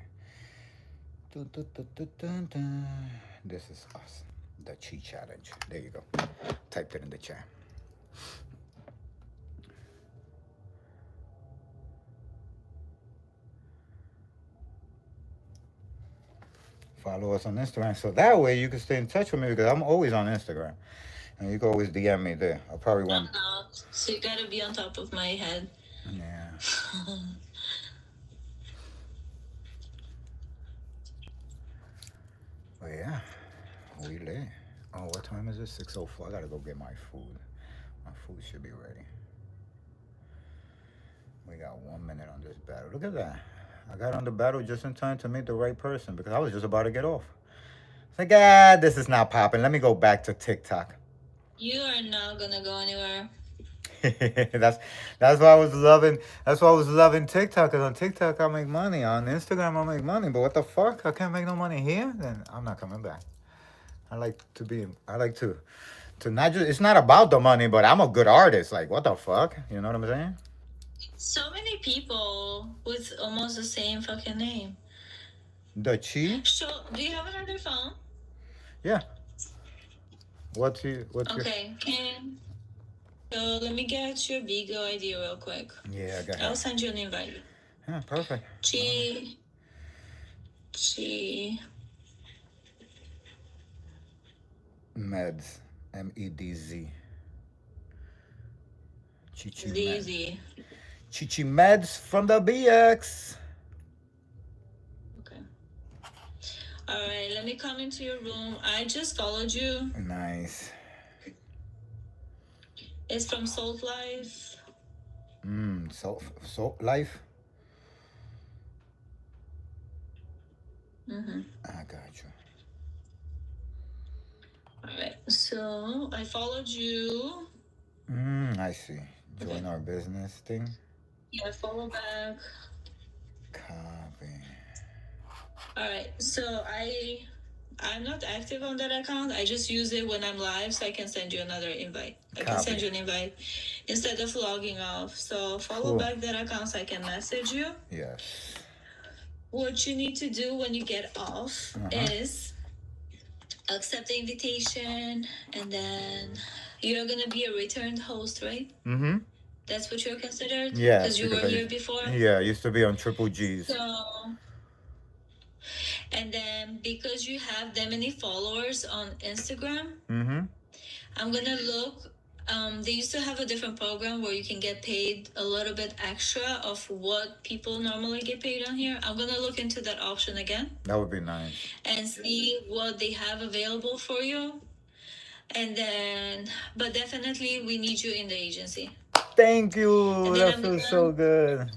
A: Dun, dun, dun, dun, dun, dun. This is us, the Chi challenge. There you go. Typed it in the chat. Follow us on Instagram so that way you can stay in touch with me because I'm always on Instagram. And you can always DM me there. I probably won't.
I: So you gotta be on top of my head.
A: Yeah. But yeah, we lit. Oh, what time is it? 6:04. I gotta go get my food. My food should be ready. We got 1 minute on this battle. Look at that. I got on the battle just in time to meet the right person because I was just about to get off. It's like, this is not popping. Let me go back to TikTok.
I: You are not gonna go anywhere.
A: that's why I was loving TikTok, because on TikTok I make money. On Instagram I make money. But what the fuck? I can't make no money here? Then I'm not coming back. I like to not just, it's not about the money, but I'm a good artist. Like, what the fuck? You know what I'm saying?
I: So many people with almost the same fucking name.
A: The Chi?
I: So, do you have another phone?
A: Yeah. What's your
I: Okay, can So let me get your Bigo ID real quick.
A: Yeah, I got
I: I'll
A: it.
I: send you an invite.
A: Yeah, perfect.
I: G
A: Meds. MEDZ. Chichi Meds.
I: DZ.
A: Chichi Meds from the BX.
I: Okay. All right, let me come into your room. I just followed you.
A: Nice.
I: It's from Salt Life.
A: Salt Life.
I: Mm-hmm.
A: I got you.
I: All right, so I followed you.
A: I see. Join our business thing.
I: Yeah, follow back.
A: Copy.
I: All right, so I'm not active on that account. I just use it when I'm live, so I can send you another invite. I can send you an invite instead of logging off. So follow back that account so I can message you.
A: Yes.
I: What you need to do when you get off is accept the invitation, and then you're gonna be a returned host, right?
A: Mm-hmm.
I: That's what you're considered?
A: Yeah.
I: Because you were here before?
A: Yeah, I used to be on Triple G's.
I: So, and then because you have that many followers on Instagram, I'm gonna look. They used to have a different program where you can get paid a little bit extra of what people normally get paid on here. I'm gonna look into that option again
A: That would be nice.
I: and see what they have available for you. And then, but definitely we need you in the agency.
A: Thank you.
I: And then
A: That feels so good.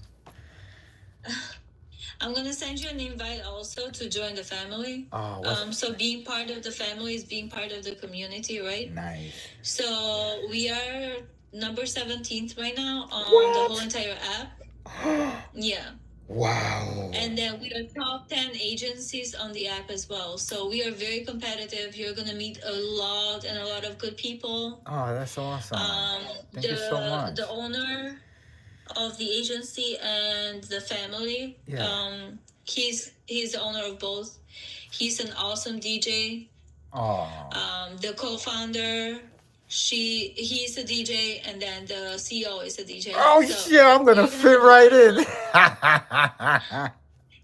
I: I'm gonna send you an invite also to join the family.
A: Oh,
I: So being part of the family is being part of the community, right?
A: nice.
I: So we are number 17th right now on the whole entire app. Yeah.
A: Wow.
I: And then we are top 10 agencies on the app as well. So we are very competitive. You're gonna meet a lot of good people.
A: Oh, that's awesome. Thank you so much.
I: The owner of the agency and the family.
A: Yeah.
I: He's the owner of both. He's an awesome DJ.
A: Oh.
I: The co-founder, he's a DJ, and then the CEO is a DJ.
A: Oh
I: So
A: shit! I'm gonna fit right in.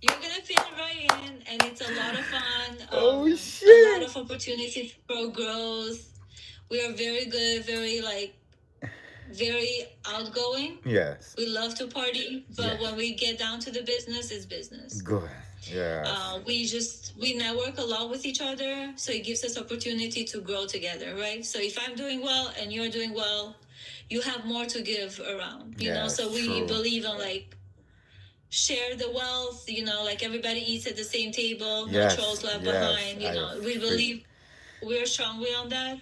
I: you're gonna fit right in, and it's a lot of fun.
A: Oh
I: A
A: shit!
I: lot of opportunities for growth. We are very good, very outgoing.
A: Yes.
I: We love to party, but
A: Yes.
I: when we get down to the business, it's business.
A: Good. Yeah.
I: We network a lot with each other, so it gives us opportunity to grow together, right? So if I'm doing well and you're doing well, you have more to give around, you know?
A: Yes,
I: So we
A: true.
I: believe on like share the wealth, you know, like everybody eats at the same table,
A: Yes,
I: no trolls left
A: yes,
I: behind, you
A: I
I: know. We believe we're strongly on that.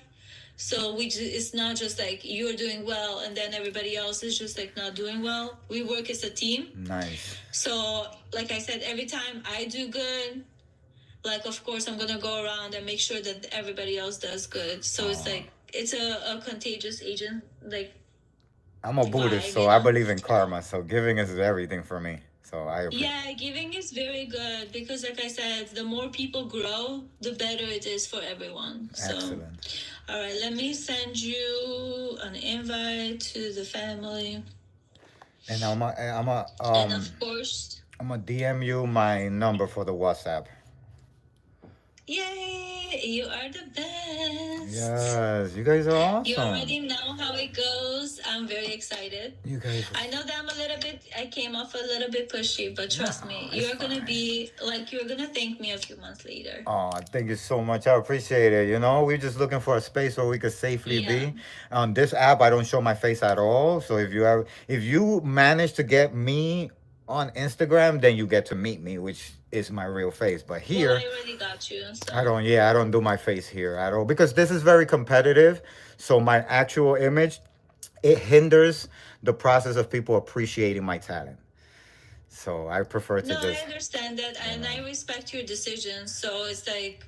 I: So it's not just like you're doing well and then everybody else is just like not doing well. We work as a team.
A: Nice.
I: So like I said, every time I do good, like of course I'm gonna go around and make sure that everybody else does good. So it's like it's a contagious agent. Like
A: I'm a Buddhist,
I: vibe,
A: so
I: you
A: I
I: know?
A: believe in karma. So giving is everything for me. So I appreciate.
I: yeah, giving is very good because like I said, the more people grow, the better it is for everyone. So
A: Excellent.
I: all right, let me send you an invite to the family.
A: And
I: And of course,
A: I'm gonna DM you my number for the WhatsApp.
I: yay, you are the best.
A: Yes, you guys are awesome.
I: You already know how it goes. I'm very excited.
A: You guys.
I: I know that I came off a little bit pushy, but trust me,
A: it's
I: you're gonna
A: fine.
I: be like, you're gonna thank me a few months later.
A: Oh, thank you so much. I appreciate it. You know, we're just looking for a space where we could safely be. On this app, I don't show my face at all. So if you manage to get me on Instagram, then you get to meet me, which is my real face. But here,
I: Well, I already got you. So.
A: I don't do my face here at all because this is very competitive. So my actual image, it hinders the process of people appreciating my talent. So I prefer to
I: No,
A: just.
I: I understand that, and I respect your decision. So it's like,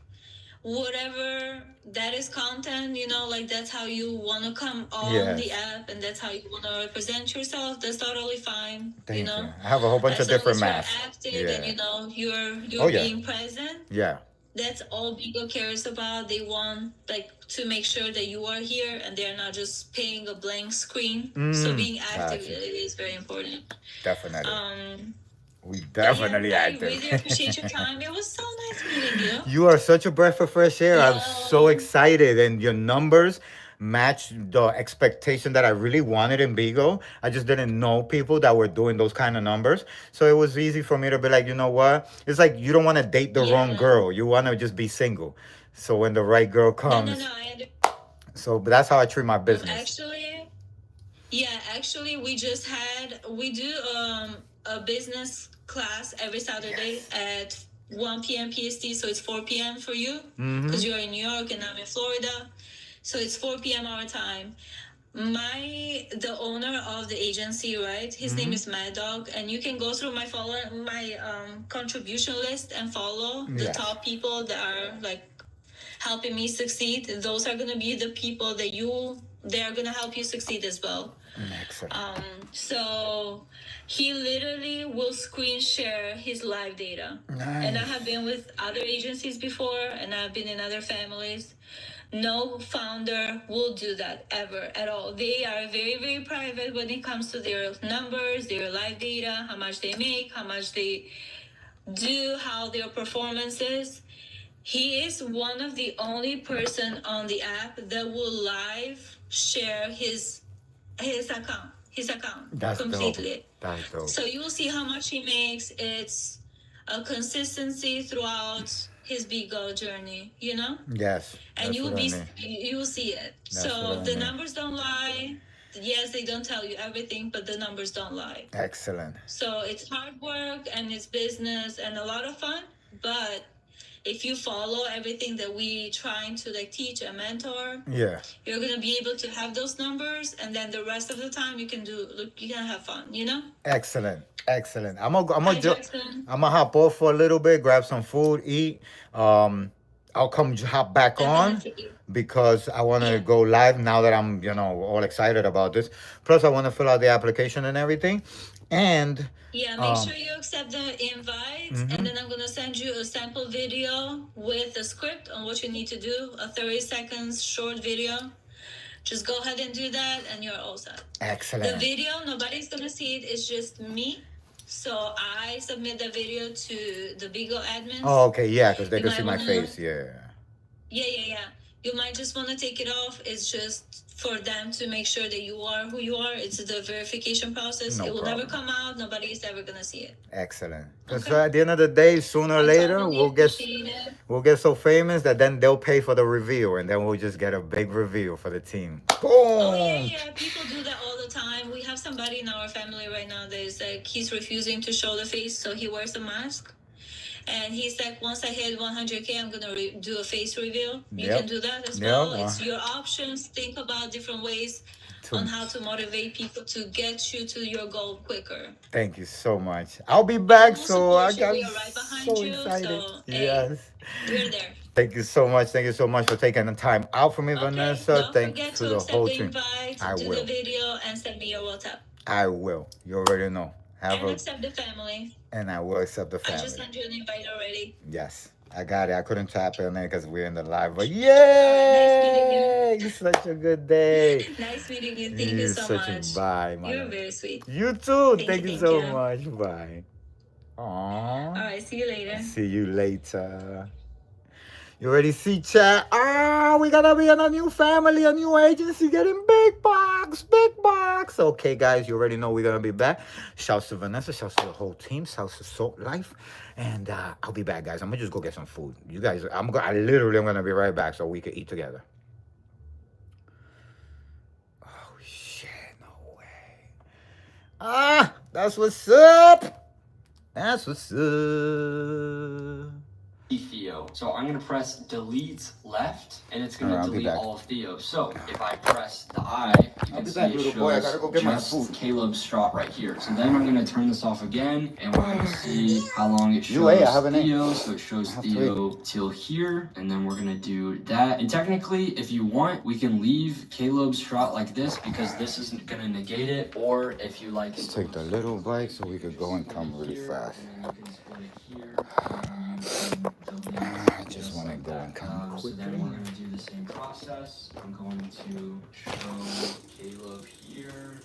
I: whatever that is content, you know, like that's how you want to come on
A: Yes.
I: the app, and that's how you want to represent yourself. That's totally fine.
A: Thank
I: you know,
A: you. I have a whole bunch
I: as
A: of different
I: long as
A: masks.
I: you're active and
A: Yeah.
I: you know you're
A: Oh, yeah.
I: being present.
A: Yeah.
I: That's all Bigo cares about. They want like to make sure that you are here and they're not just paying a blank screen. So being active
A: Gotcha.
I: is very important.
A: Definitely. We
I: But
A: definitely
I: yeah, I
A: active.
I: really appreciate your time. It was so nice meeting you.
A: You are such a breath of fresh air. I'm so
I: Yeah.
A: excited, and your numbers match the expectation that I really wanted in Bigo. I just didn't know people that were doing those kind of numbers, so it was easy for me to be like, you know what? It's like you don't want to date the wrong
I: Yeah.
A: girl. You want to just be single. So when the right girl
I: No,
A: comes,
I: I understand.
A: so that's how I treat my business.
I: Actually, we do a business class every Saturday at 1 p.m. PST, so it's 4 p.m. for you because you're in New York and I'm in Florida, so it's 4 p.m. our time. The owner of the agency, right? His name is Mad Dog, and you can go through my contribution list and follow the
A: Yes.
I: top people that are like helping me succeed. Those are gonna be the people they are gonna help you succeed as well.
A: Excellent.
I: So he literally will screen share his live data. And I have been with other agencies before, and I've been in other families. No founder will do that ever at all. They are very, very private when it comes to their numbers, their live data, how much they make, how much they do, how their performance is. He is one of the only person on the app that will live share his account
A: That's
I: completely.
A: dope. That's dope.
I: So you will see how much he makes. It's a consistency throughout his Bigo journey, you know?
A: Yes.
I: And
A: That's
I: you will
A: what I
I: be
A: mean.
I: you will see it.
A: That's what
I: So
A: I
I: the
A: mean.
I: numbers don't lie. Yes, they don't tell you everything, but the numbers don't lie.
A: Excellent.
I: So it's hard work and it's business and a lot of fun, but if you follow everything that we trying to like teach and mentor,
A: Yeah.
I: you're gonna be able to have those numbers, and then the rest of the time you can have fun, you know?
A: Excellent. Excellent. I'm
I: Hi,
A: gonna
I: Jackson.
A: hop off for a little bit, grab some food, eat. I'll come hop back on
I: Definitely.
A: because I want to
I: Yeah.
A: go live now that I'm, all excited about this. Plus, I want to fill out the application and everything. And
I: Yeah, make sure you accept the invite, and then I'm gonna send you a sample video with a script on what you need to do, a 30 seconds short video. Just go ahead and do that, and you're all set. The
A: excellent.
I: video, nobody's gonna see it. It's just me. So I submit the video to the Bigo admins.
A: Oh, okay, yeah, because they
I: You
A: can
I: might
A: see my
I: wanna-
A: face. Yeah.
I: Yeah. You might just want to take it off. It's just for them to make sure that you are who you are. It's the verification process.
A: No
I: It will never
A: problem.
I: come out. Nobody is ever gonna see it.
A: Excellent. Because
I: Okay.
A: at the end of the day, sooner or later,
I: Totally
A: we'll
I: appreciate it.
A: get so famous that then they'll pay for the reveal, and then we'll just get a big reveal for the team. Boom.
I: Oh yeah. People do that all the time. We have somebody in our family right now that is like he's refusing to show the face, so he wears a mask. And he's like, once I hit 100K, I'm gonna do a face reveal. You
A: Yep.
I: can do that as
A: Yep.
I: well. It's your options. Think about different ways
A: To-
I: on how to motivate people to get you to your goal quicker.
A: Thank you so much. I'll be back,
I: We'll
A: so I
I: support you.
A: got
I: We are right behind
A: so
I: you,
A: excited.
I: so, hey.
A: Yes.
I: We're there.
A: Thank you so much. Thank you so much for taking the time out for me,
I: Okay.
A: Vanessa.
I: Don't
A: Thank you
I: forget
A: to
I: to
A: the
I: accept
A: whole
I: the
A: team.
I: invite,
A: I
I: do
A: will.
I: the video, and send me your WhatsApp.
A: I will. You already know.
I: And accept the family.
A: And I will accept the
I: I
A: family.
I: just sent you an invite already.
A: Yes, I got it. I couldn't tap in there because we're in the live, but
I: meeting
A: yay! It's such a good day.
I: Nice meeting you. Thank you
A: You're
I: so
A: such
I: much.
A: a bye, my
I: You're
A: love.
I: very sweet.
A: You too.
I: Thank
A: Thank
I: you,
A: you
I: thank
A: so
I: you.
A: much. Bye.
I: All
A: Aww.
I: right. See you later.
A: See you later. You already see chat? We gotta be in a new family, a new agency, getting big box. Okay, guys, you already know we're gonna be back. Shouts to Vanessa, shouts to the whole team, shouts to Salt Life, and I'll be back, guys. I'm gonna just go get some food. You guys, I'm gonna be right back so we can eat together. Oh shit, no way. That's what's up. That's what's up.
G: Theo. So I'm gonna press delete left, and it's gonna
A: Alright, I'll be
G: delete
A: back.
G: all of Theo. So if I press the I, you
A: I'll
G: can
A: be
G: see
A: back,
G: it
A: little
G: shows
A: boy. I gotta go get my
G: just
A: food.
G: Caleb Straught right here. So then I'm gonna turn this off again, and we're gonna see how long it shows
A: You ate, I haven't ate.
G: Theo. So it shows
A: I have
G: Theo till here, and then we're gonna do that. And technically, if you want, we can leave Caleb Straught like this because this isn't gonna negate it. Or if you like,
A: Let's take the little bike so we could go and come really fast.
G: And then you can split it here.
A: I just want to go and come
G: So then
A: quickly.
G: we're going to do the same process. I'm going to show Caleb here.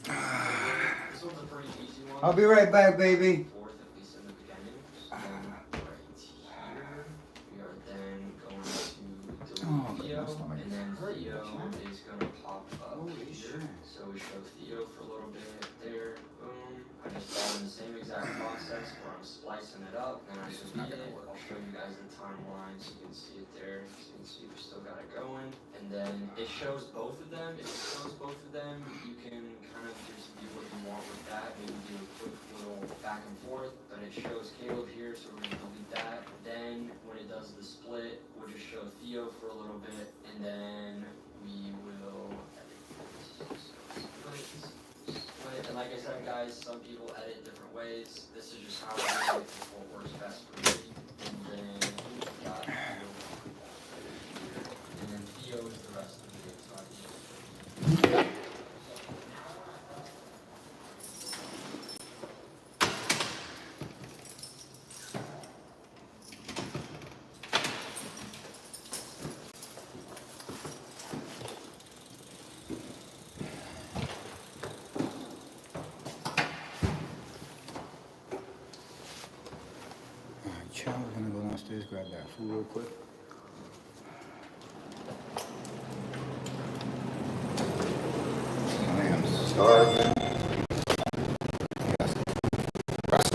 G: This one's a pretty easy one.
A: I'll be right back, baby.
G: Fourth, at least in the beginning. So then right here, we are then going to delete Theo, and then Theo is going to pop up here. So we show Theo for a little bit there. Boom. I just follow the same exact process where I'm splicing it up, and I delete it. I'll show you guys the timeline so you can see it there. So you can see we still got it going. And then it shows both of them. If it shows both of them, you can kind of just do what you want with that. Maybe do a quick little back and forth. But it shows Caleb here, so we're going to delete that. Then when it does the split, we'll just show Theo for a little bit, and then we will split. And like I said, guys, some people edit different ways. This is just how I do it. It's what works best for me. And then we got Theo here. And then Theo is the rest of the inside.
A: Alright, child, we're gonna go downstairs, grab that food real quick. I am starving.